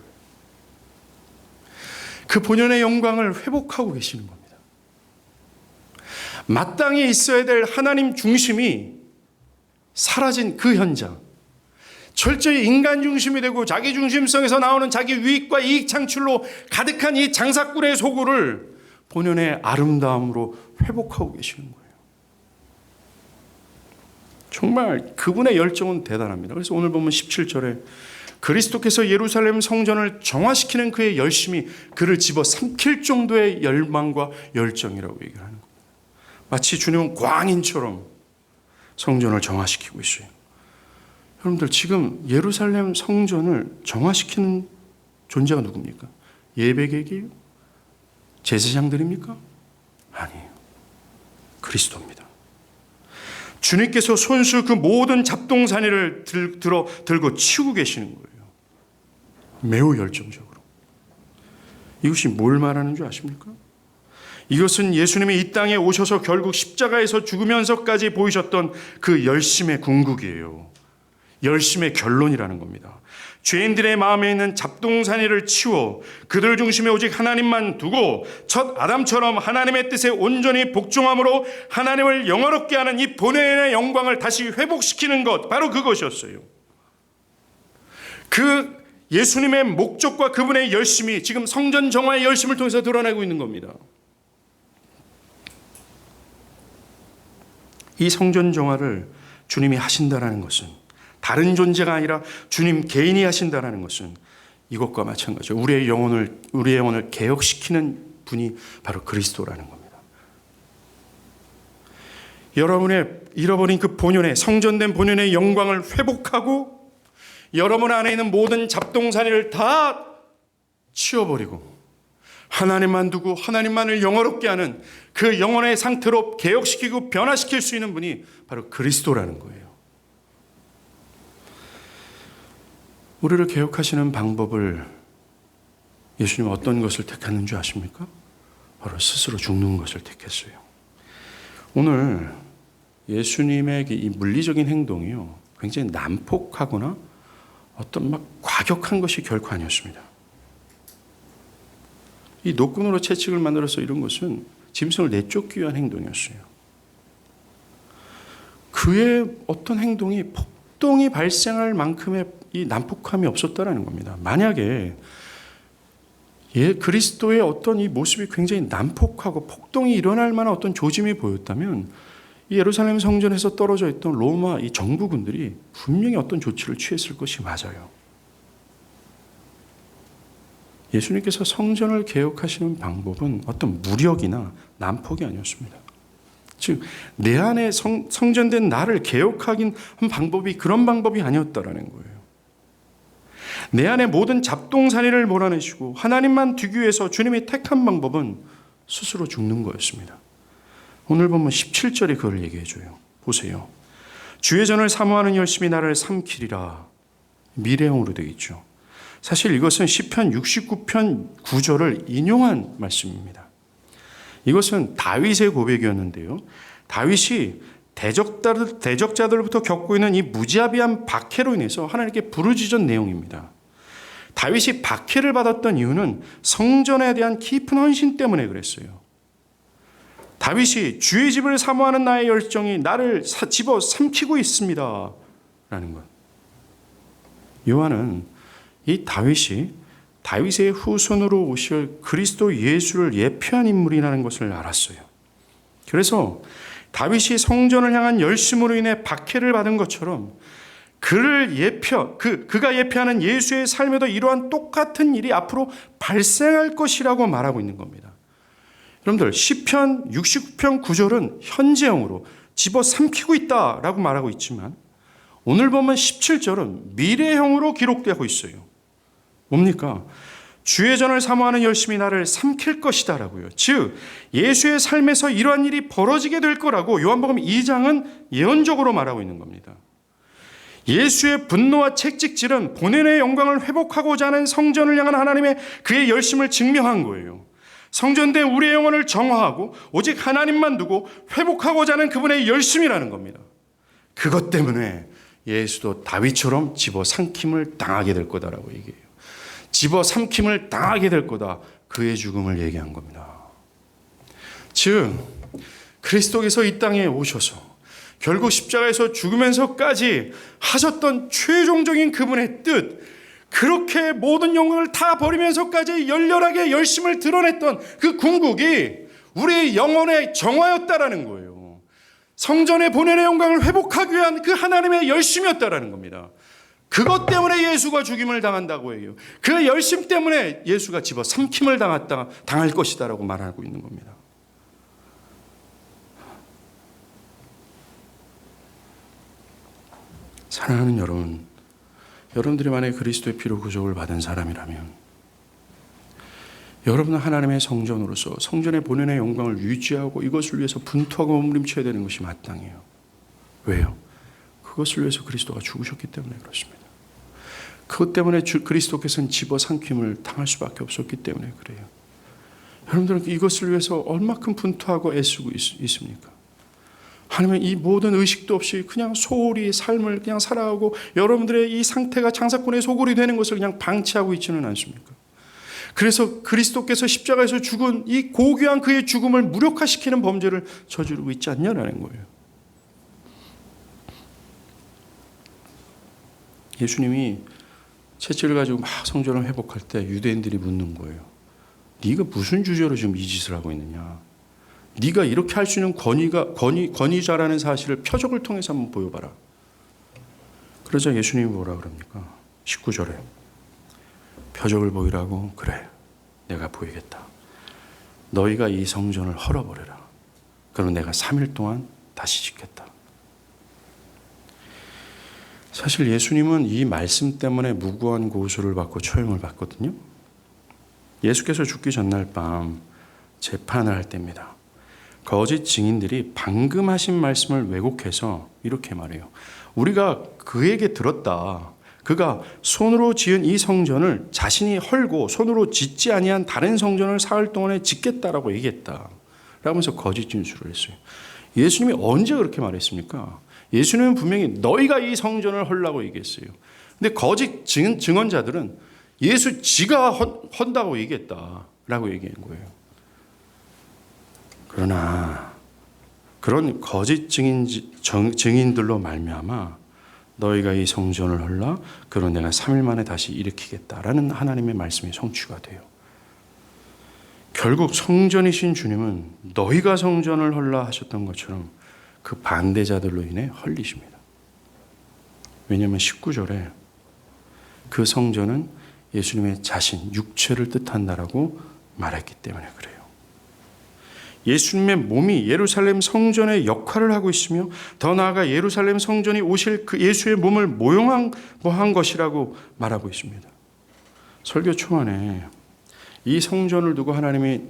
그 본연의 영광을 회복하고 계시는 겁니다. 마땅히 있어야 될 하나님 중심이 사라진 그 현장, 철저히 인간 중심이 되고 자기 중심성에서 나오는 자기 유익과 이익 창출로 가득한 이 장사꾼의 소굴을 본연의 아름다움으로 회복하고 계시는 거예요. 정말 그분의 열정은 대단합니다. 그래서 오늘 보면 17절에 그리스도께서 예루살렘 성전을 정화시키는 그의 열심이 그를 집어삼킬 정도의 열망과 열정이라고 얘기를 하는 겁니다. 마치 주님은 광인처럼 성전을 정화시키고 있어요. 여러분들 지금 예루살렘 성전을 정화시키는 존재가 누굽니까? 예배객이에요? 제사장들입니까? 아니에요. 그리스도입니다. 주님께서 손수 그 모든 잡동사니를 들고 치우고 계시는 거예요. 매우 열정적으로. 이것이 뭘 말하는 줄 아십니까? 이것은 예수님이 이 땅에 오셔서 결국 십자가에서 죽으면서까지 보이셨던 그 열심의 궁극이에요. 열심의 결론이라는 겁니다. 죄인들의 마음에 있는 잡동사니를 치워 그들 중심에 오직 하나님만 두고 첫 아담처럼 하나님의 뜻에 온전히 복종함으로 하나님을 영화롭게 하는 이 본연의 영광을 다시 회복시키는 것, 바로 그것이었어요. 그 예수님의 목적과 그분의 열심이 지금 성전 정화의 열심을 통해서 드러나고 있는 겁니다. 이 성전 정화를 주님이 하신다는 것은, 다른 존재가 아니라 주님 개인이 하신다는 것은 이것과 마찬가지죠. 우리의 영혼을 개혁시키는 분이 바로 그리스도라는 겁니다. 여러분의 잃어버린 그 본연의, 성전된 본연의 영광을 회복하고 여러분 안에 있는 모든 잡동사니를 다 치워버리고 하나님만 두고 하나님만을 영화롭게 하는 그 영혼의 상태로 개혁시키고 변화시킬 수 있는 분이 바로 그리스도라는 거예요. 우리를 개혁하시는 방법을 예수님 어떤 것을 택했는 줄 아십니까? 바로 스스로 죽는 것을 택했어요. 오늘 예수님의 이 물리적인 행동이요, 굉장히 난폭하거나 어떤 막 과격한 것이 결코 아니었습니다. 이 노끈으로 채찍을 만들어서 이런 것은 짐승을 내쫓기 위한 행동이었어요. 그의 어떤 행동이 폭동이 발생할 만큼의 이 난폭함이 없었다라는 겁니다. 만약에 그리스도의 어떤 이 모습이 굉장히 난폭하고 폭동이 일어날 만한 어떤 조짐이 보였다면 이 예루살렘 성전에서 떨어져 있던 로마 이 정부군들이 분명히 어떤 조치를 취했을 것이 맞아요. 예수님께서 성전을 개혁하시는 방법은 어떤 무력이나 난폭이 아니었습니다. 즉, 내 안에 성전된 나를 개혁하긴 한 방법이 그런 방법이 아니었다라는 거예요. 내 안에 모든 잡동사니를 몰아내시고 하나님만 두기 위해서 주님이 택한 방법은 스스로 죽는 거였습니다. 오늘 보면 17절에 그걸 얘기해 줘요. 보세요. 주의 전을 사모하는 열심이 나를 삼키리라. 미래형으로 되어 있죠. 사실 이것은 시편 69편 9절을 인용한 말씀입니다. 이것은 다윗의 고백이었는데요. 다윗이 대적자들부터 겪고 있는 이 무자비한 박해로 인해서 하나님께 부르짖은 내용입니다. 다윗이 박해를 받았던 이유는 성전에 대한 깊은 헌신 때문에 그랬어요. 다윗이 주의 집을 사모하는 나의 열정이 나를 집어 삼키고 있습니다. 라는 것. 요한은 이 다윗의 후손으로 오실 그리스도 예수를 예표한 인물이라는 것을 알았어요. 그래서 다윗이 성전을 향한 열심으로 인해 박해를 받은 것처럼 그가 예표하는 예수의 삶에도 이러한 똑같은 일이 앞으로 발생할 것이라고 말하고 있는 겁니다. 여러분들, 시편 69편 9절은 현재형으로 집어삼키고 있다라고 말하고 있지만 오늘 보면 17절은 미래형으로 기록되고 있어요. 뭡니까? 주의 전을 사모하는 열심이 나를 삼킬 것이다라고요. 즉, 예수의 삶에서 이러한 일이 벌어지게 될 거라고 요한복음 2장은 예언적으로 말하고 있는 겁니다. 예수의 분노와 채찍질은 본연의 영광을 회복하고자 하는 성전을 향한 하나님의 그의 열심을 증명한 거예요. 성전된 우리의 영혼을 정화하고 오직 하나님만 두고 회복하고자 하는 그분의 열심이라는 겁니다. 그것 때문에 예수도 다윗처럼 집어삼킴을 당하게 될 거다라고 얘기해요. 집어삼킴을 당하게 될 거다. 그의 죽음을 얘기한 겁니다. 즉, 그리스도께서 이 땅에 오셔서 결국 십자가에서 죽으면서까지 하셨던 최종적인 그분의 뜻, 그렇게 모든 영광을 다 버리면서까지 열렬하게 열심을 드러냈던 그 궁극이 우리의 영혼의 정화였다라는 거예요. 성전의 본연의 영광을 회복하기 위한 그 하나님의 열심이었다라는 겁니다. 그것 때문에 예수가 죽임을 당한다고 해요. 그 열심 때문에 예수가 집어삼킴을 당할 것이다라고 말하고 있는 겁니다. 사랑하는 여러분, 여러분들이 만약에 그리스도의 피로 구속을 받은 사람이라면 여러분은 하나님의 성전으로서 성전의 본연의 영광을 유지하고 이것을 위해서 분투하고 몸부림쳐야 되는 것이 마땅해요. 왜요? 그것을 위해서 그리스도가 죽으셨기 때문에 그렇습니다. 그것 때문에 그리스도께서는 집어삼킴을 당할 수밖에 없었기 때문에 그래요. 여러분들은 이것을 위해서 얼마큼 분투하고 애쓰고 있습니까? 하나님은 이 모든 의식도 없이 그냥 소홀히 삶을 그냥 살아가고 여러분들의 이 상태가 장사꾼의 소굴이 되는 것을 그냥 방치하고 있지는 않습니까? 그래서 그리스도께서 십자가에서 죽은 이 고귀한 그의 죽음을 무력화시키는 범죄를 저지르고 있지 않냐라는 거예요. 예수님이 채찍을 가지고 막 성전을 회복할 때 유대인들이 묻는 거예요. 네가 무슨 주제로 지금 이 짓을 하고 있느냐? 네가 이렇게 할 수 있는 권위자라는 사실을 표적을 통해서 한번 보여봐라. 그러자 예수님이 뭐라 그럽니까? 19절에 표적을 보이라고? 그래, 내가 보이겠다. 너희가 이 성전을 헐어버려라. 그럼 내가 3일 동안 다시 짓겠다. 사실 예수님은 이 말씀 때문에 무고한 고소를 받고 처형을 받거든요. 예수께서 죽기 전날 밤 재판을 할 때입니다. 거짓 증인들이 방금 하신 말씀을 왜곡해서 이렇게 말해요. 우리가 그에게 들었다. 그가 손으로 지은 이 성전을 자신이 헐고 손으로 짓지 아니한 다른 성전을 사흘 동안에 짓겠다라고 얘기했다. 라면서 거짓 진술을 했어요. 예수님이 언제 그렇게 말했습니까? 예수님은 분명히 너희가 이 성전을 헐라고 얘기했어요. 근데 거짓 증언자들은 예수 지가 헌다고 얘기했다라고 얘기한 거예요. 그러나 그런 거짓 증인들로 말미암아 너희가 이 성전을 헐라 그럼 내가 3일 만에 다시 일으키겠다라는 하나님의 말씀이 성취가 돼요. 결국 성전이신 주님은 너희가 성전을 헐라 하셨던 것처럼 그 반대자들로 인해 헐리십니다. 왜냐하면 19절에 그 성전은 예수님의 자신, 육체를 뜻한다라고 말했기 때문에 그래요. 예수님의 몸이 예루살렘 성전의 역할을 하고 있으며 더 나아가 예루살렘 성전이 오실 그 예수의 몸을 모형한 것이라고 말하고 있습니다. 설교 초반에 이 성전을 두고 하나님이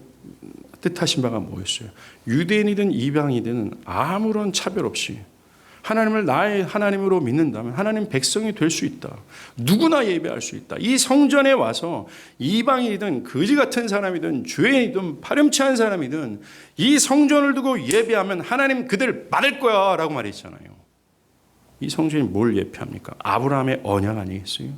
뜻하신 바가 뭐였어요? 유대인이든 이방이든 아무런 차별 없이 하나님을 나의 하나님으로 믿는다면 하나님 백성이 될 수 있다. 누구나 예배할 수 있다. 이 성전에 와서 이방인이든 거지 같은 사람이든 죄인이든 파렴치한 사람이든 이 성전을 두고 예배하면 하나님 그들 받을 거야 라고 말했잖아요. 이 성전이 뭘 예표합니까? 아브라함의 언약 아니겠어요?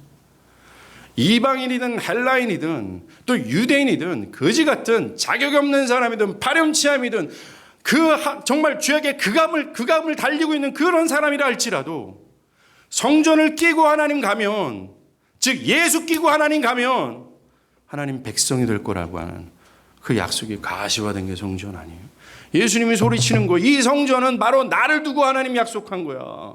이방인이든 헬라인이든 또 유대인이든 거지 같은 자격 없는 사람이든 파렴치함이든 정말 죄악의 극암을 달리고 있는 그런 사람이라 할지라도 성전을 끼고 하나님 가면, 즉 예수 끼고 하나님 가면 하나님 백성이 될 거라고 하는 그 약속이 가시화된 게 성전 아니에요? 예수님이 소리치는 거, 이 성전은 바로 나를 두고 하나님 약속한 거야.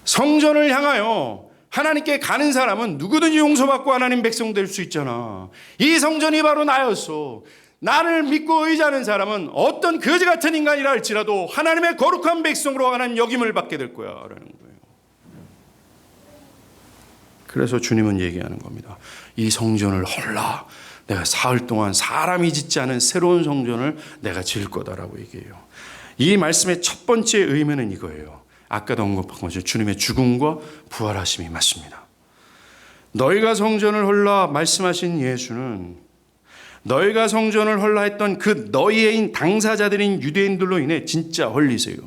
성전을 향하여 하나님께 가는 사람은 누구든지 용서받고 하나님 백성 될 수 있잖아. 이 성전이 바로 나였어. 나를 믿고 의지하는 사람은 어떤 거지 같은 인간이라 할지라도 하나님의 거룩한 백성으로 하나님 역임을 받게 될 거야 라는 거예요. 그래서 주님은 얘기하는 겁니다. 이 성전을 헐라. 내가 사흘 동안 사람이 짓지 않은 새로운 성전을 내가 지을 거다라고 얘기해요. 이 말씀의 첫 번째 의미는 이거예요. 아까도 언급한 것처럼 주님의 죽음과 부활하심이 맞습니다. 너희가 성전을 헐라 말씀하신 예수는 너희가 성전을 헐라 했던 그 너희의 당사자들인 유대인들로 인해 진짜 헐리세요.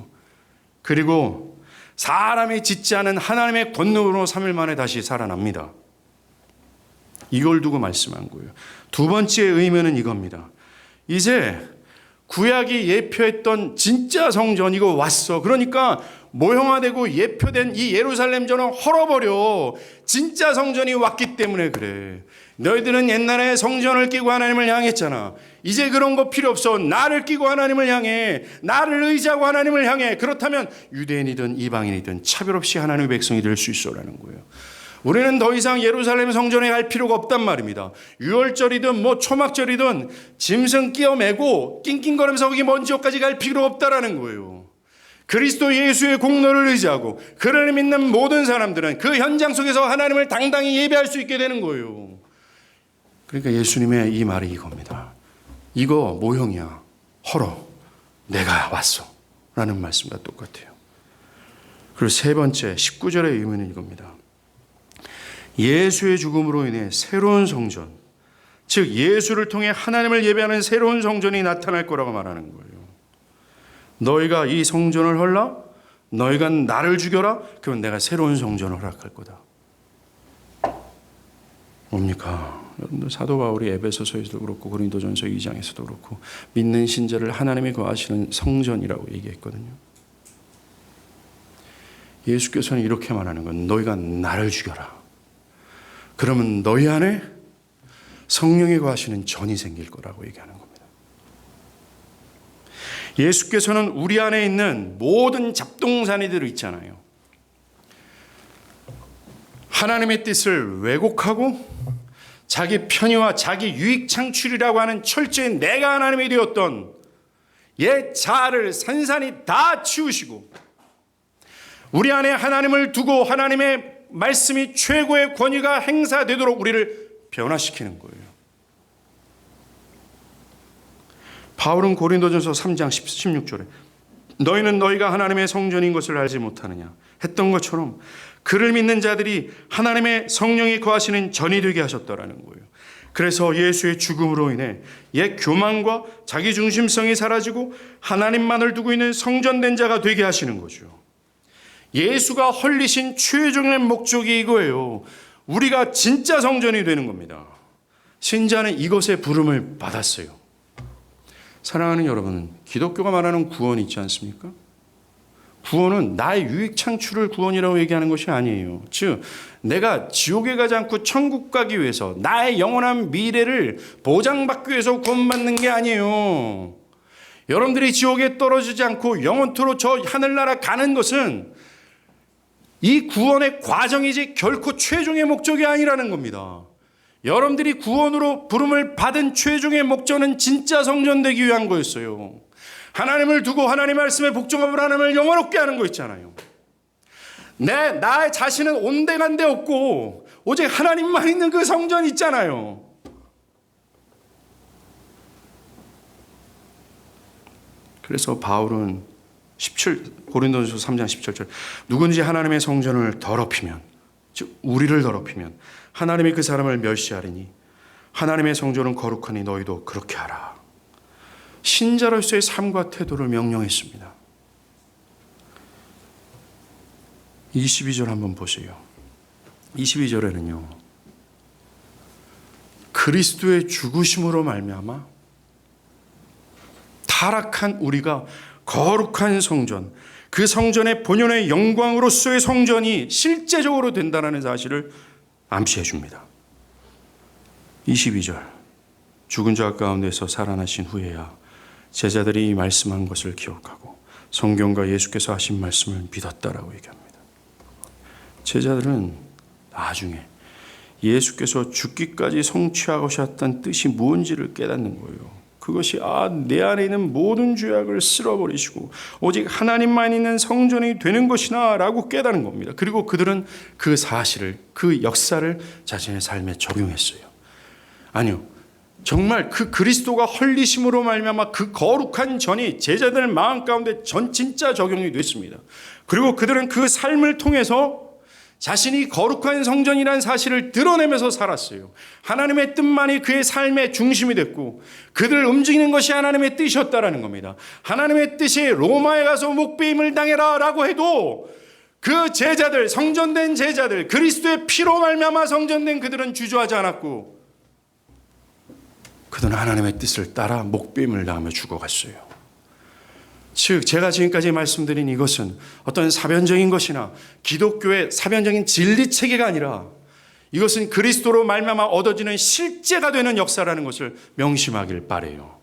그리고 사람이 짓지 않은 하나님의 권능으로 3일 만에 다시 살아납니다. 이걸 두고 말씀한 거예요. 두 번째 의미는 이겁니다. 이제 구약이 예표했던 진짜 성전 이거 왔어. 그러니까 모형화되고 예표된 이 예루살렘 전을 헐어버려. 진짜 성전이 왔기 때문에 그래. 너희들은 옛날에 성전을 끼고 하나님을 향했잖아. 이제 그런 거 필요 없어. 나를 끼고 하나님을 향해. 나를 의지하고 하나님을 향해. 그렇다면 유대인이든 이방인이든 차별 없이 하나님의 백성이 될 수 있어라는 거예요. 우리는 더 이상 예루살렘 성전에 갈 필요가 없단 말입니다. 유월절이든 초막절이든 짐승 끼어매고 낑낑거리면서 거기 먼 지역까지 갈 필요 없다라는 거예요. 그리스도 예수의 공로를 의지하고 그를 믿는 모든 사람들은 그 현장 속에서 하나님을 당당히 예배할 수 있게 되는 거예요. 그러니까 예수님의 이 말이 이겁니다. 이거 모형이야. 헐어. 내가 왔어. 라는 말씀과 똑같아요. 그리고 세 번째 19절의 의미는 이겁니다. 예수의 죽음으로 인해 새로운 성전, 즉 예수를 통해 하나님을 예배하는 새로운 성전이 나타날 거라고 말하는 거예요. 너희가 이 성전을 헐라? 너희가 나를 죽여라? 그럼 내가 새로운 성전을 허락할 거다. 뭡니까? 여러분들 사도 바울이 에베소서에서도 그렇고 고린도전서 2장에서도 그렇고 믿는 신자를 하나님이 거하시는 성전이라고 얘기했거든요. 예수께서는 이렇게 말하는 건 너희가 나를 죽여라. 그러면 너희 안에 성령이 거하시는 전이 생길 거라고 얘기하는 겁니다. 예수께서는 우리 안에 있는 모든 잡동사니들 있잖아요. 하나님의 뜻을 왜곡하고 자기 편의와 자기 유익 창출이라고 하는 철저히 내가 하나님이 되었던 옛 자아를 산산히 다 치우시고 우리 안에 하나님을 두고 하나님의 말씀이 최고의 권위가 행사되도록 우리를 변화시키는 거예요. 바울은 고린도전서 3장 16절에 너희는 너희가 하나님의 성전인 것을 알지 못하느냐 했던 것처럼 그를 믿는 자들이 하나님의 성령이 거하시는 전이 되게 하셨더라는 거예요. 그래서 예수의 죽음으로 인해 옛 교만과 자기중심성이 사라지고 하나님만을 두고 있는 성전된 자가 되게 하시는 거죠. 예수가 헐리신 최종의 목적이 이거예요. 우리가 진짜 성전이 되는 겁니다. 신자는 이것의 부름을 받았어요. 사랑하는 여러분, 기독교가 말하는 구원이 있지 않습니까? 구원은 나의 유익 창출을 구원이라고 얘기하는 것이 아니에요. 즉 내가 지옥에 가지 않고 천국 가기 위해서 나의 영원한 미래를 보장받기 위해서 구원받는 게 아니에요. 여러분들이 지옥에 떨어지지 않고 영원토록 저 하늘나라 가는 것은 이 구원의 과정이지 결코 최종의 목적이 아니라는 겁니다. 여러분들이 구원으로 부름을 받은 최종의 목적은 진짜 성전되기 위한 거였어요. 하나님을 두고 하나님의 말씀에 복종하고 하나님을 영원롭게 하는 거 있잖아요. 나의 자신은 온데간데 없고 오직 하나님만 있는 그 성전 있잖아요. 그래서 바울은 고린도전서 3장 17절 누군지 하나님의 성전을 더럽히면 즉 우리를 더럽히면 하나님이 그 사람을 멸시하리니 하나님의 성전은 거룩하니 너희도 그렇게 하라. 신자로서의 삶과 태도를 명령했습니다. 22절 한번 보세요. 22절에는요. 그리스도의 죽으심으로 말미암아 타락한 우리가 거룩한 성전, 그 성전의 본연의 영광으로서의 성전이 실제적으로 된다는 사실을 암시해 줍니다. 22절 죽은 자 가운데서 살아나신 후에야 제자들이 이 말씀한 것을 기억하고 성경과 예수께서 하신 말씀을 믿었다라고 얘기합니다. 제자들은 나중에 예수께서 죽기까지 성취하셨던 뜻이 무엇인지를 깨닫는 거예요. 그것이 내 안에 있는 모든 죄악을 쓸어버리시고 오직 하나님만 있는 성전이 되는 것이나 라고 깨닫는 겁니다. 그리고 그들은 그 사실을, 그 역사를 자신의 삶에 적용했어요. 아니요, 정말 그 그리스도가 헐리심으로 말미암아 그 거룩한 전이 제자들 마음 가운데 진짜 적용이 됐습니다. 그리고 그들은 그 삶을 통해서 자신이 거룩한 성전이라는 사실을 드러내면서 살았어요. 하나님의 뜻만이 그의 삶의 중심이 됐고 그들을 움직이는 것이 하나님의 뜻이었다라는 겁니다. 하나님의 뜻이 로마에 가서 목배임을 당해라 라고 해도 그 제자들, 성전된 제자들, 그리스도의 피로 말미암아 성전된 그들은 주저하지 않았고 그들은 하나님의 뜻을 따라 목배임을 당하며 죽어갔어요. 즉 제가 지금까지 말씀드린 이것은 어떤 사변적인 것이나 기독교의 사변적인 진리체계가 아니라 이것은 그리스도로 말미암아 얻어지는 실제가 되는 역사라는 것을 명심하길 바라요.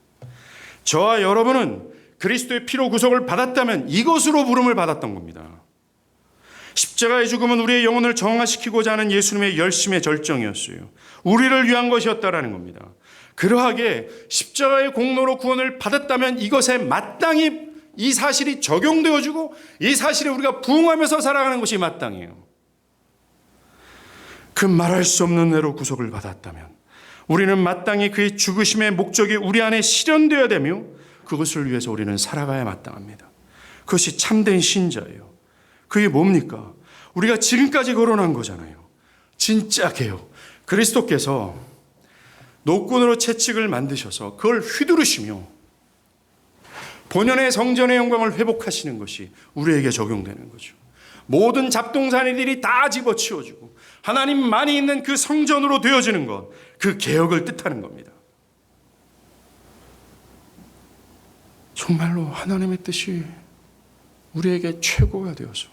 저와 여러분은 그리스도의 피로 구속을 받았다면 이것으로 부름을 받았던 겁니다. 십자가의 죽음은 우리의 영혼을 정화시키고자 하는 예수님의 열심의 절정이었어요. 우리를 위한 것이었다라는 겁니다. 그러하게 십자가의 공로로 구원을 받았다면 이것에 마땅히 이 사실이 적용되어지고 이 사실에 우리가 부응하면서 살아가는 것이 마땅해요. 그 말할 수 없는 애로 구속을 받았다면 우리는 마땅히 그의 죽으심의 목적이 우리 안에 실현되어야 되며 그것을 위해서 우리는 살아가야 마땅합니다. 그것이 참된 신자예요. 그게 뭡니까? 우리가 지금까지 거론한 거잖아요. 진짜 개요. 그리스도께서 노끈으로 채찍을 만드셔서 그걸 휘두르시며 본연의 성전의 영광을 회복하시는 것이 우리에게 적용되는 거죠. 모든 잡동사니들이 다 집어치워지고 하나님만이 있는 그 성전으로 되어지는 것, 그 개혁을 뜻하는 겁니다. 정말로 하나님의 뜻이 우리에게 최고가 되어서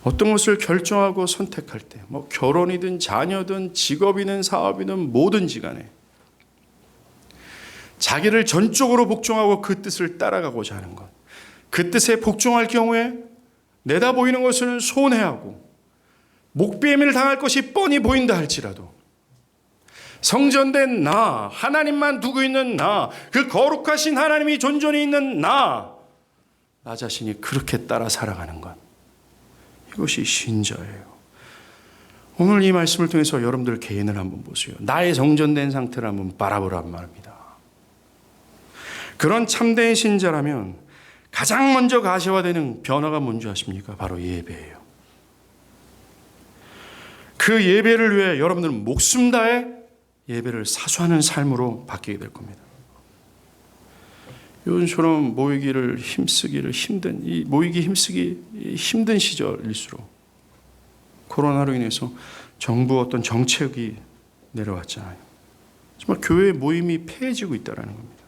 어떤 것을 결정하고 선택할 때, 결혼이든 자녀든 직업이든 사업이든 뭐든지 간에 자기를 전적으로 복종하고 그 뜻을 따라가고자 하는 것, 그 뜻에 복종할 경우에 내다 보이는 것은 손해하고 목베임을 당할 것이 뻔히 보인다 할지라도 성전된 나, 하나님만 두고 있는 나, 그 거룩하신 하나님이 존존히 있는 나 자신이 그렇게 따라 살아가는 것, 이것이 신자예요. 오늘 이 말씀을 통해서 여러분들 개인을 한번 보세요. 나의 성전된 상태를 한번 바라보란 말입니다. 그런 참된 신자라면 가장 먼저 가시화되는 변화가 뭔지 아십니까? 바로 예배예요. 그 예배를 위해 여러분들은 목숨 다해 예배를 사수하는 삶으로 바뀌게 될 겁니다. 요즘처럼 모이기를 힘쓰기 힘든 시절일수록 코로나로 인해서 정부 어떤 정책이 내려왔잖아요. 정말 교회 모임이 폐해지고 있다는 겁니다.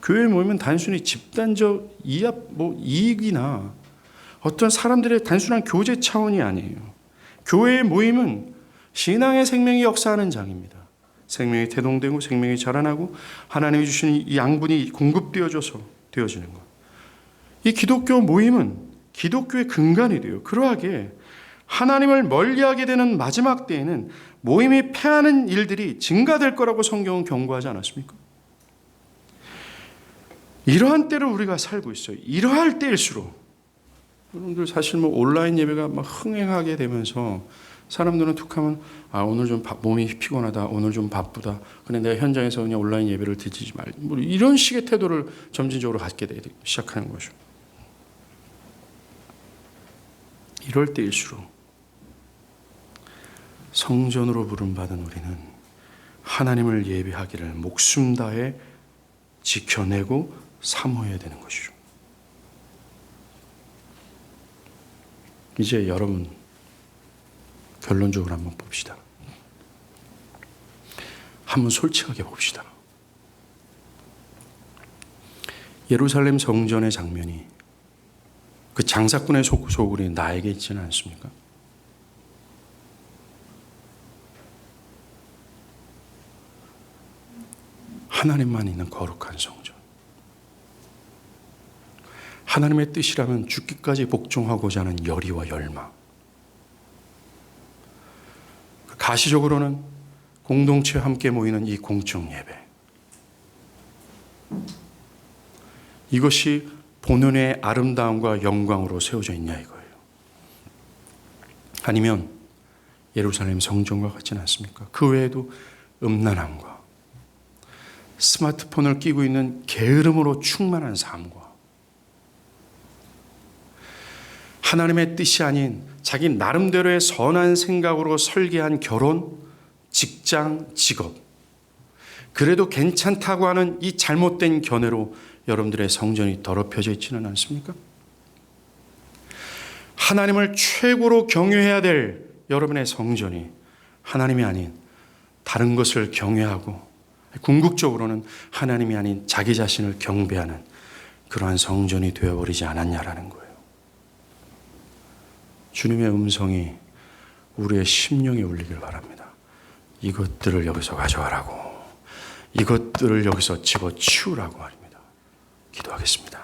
교회 모임은 단순히 집단적 이익이나 어떤 사람들의 단순한 교제 차원이 아니에요. 교회의 모임은 신앙의 생명이 역사하는 장입니다. 생명이 태동되고 생명이 자라나고 하나님이 주신 이 양분이 공급되어져서 되어지는 것. 이 기독교 모임은 기독교의 근간이 돼요. 그러하게 하나님을 멀리하게 되는 마지막 때에는 모임이 패하는 일들이 증가될 거라고 성경은 경고하지 않았습니까? 이러한 때를 우리가 살고 있어요. 이러할 때일수록 여러분들 사실 온라인 예배가 막 흥행하게 되면서 사람들은 툭하면 오늘 좀 몸이 피곤하다, 오늘 좀 바쁘다, 근데 내가 현장에서 그냥 온라인 예배를 드리지 말, 이런 식의 태도를 점진적으로 갖게 시작하는 거죠. 이럴 때일수록 성전으로 부름받은 우리는 하나님을 예배하기를 목숨 다해 지켜내고 사모해야 되는 것이죠. 이제 여러분 결론적으로 한번 봅시다. 한번 솔직하게 봅시다. 예루살렘 성전의 장면이 그 장사꾼의 소굴이 나에게 있지는 않습니까? 하나님만 있는 거룩한 성전. 하나님의 뜻이라면 죽기까지 복종하고자 하는 열의와 열망. 가시적으로는 공동체와 함께 모이는 이 공적 예배. 이것이 본연의 아름다움과 영광으로 세워져 있냐 이거예요. 아니면 예루살렘 성전과 같지는 않습니까? 그 외에도 음란함과 스마트폰을 끼고 있는 게으름으로 충만한 삶과 하나님의 뜻이 아닌 자기 나름대로의 선한 생각으로 설계한 결혼, 직장, 직업, 그래도 괜찮다고 하는 이 잘못된 견해로 여러분들의 성전이 더럽혀져 있지는 않습니까? 하나님을 최고로 경외해야 될 여러분의 성전이 하나님이 아닌 다른 것을 경외하고 궁극적으로는 하나님이 아닌 자기 자신을 경배하는 그러한 성전이 되어버리지 않았냐라는 거예요. 주님의 음성이 우리의 심령에 울리길 바랍니다. 이것들을 여기서 가져가라고, 이것들을 여기서 집어치우라고 말입니다. 기도하겠습니다.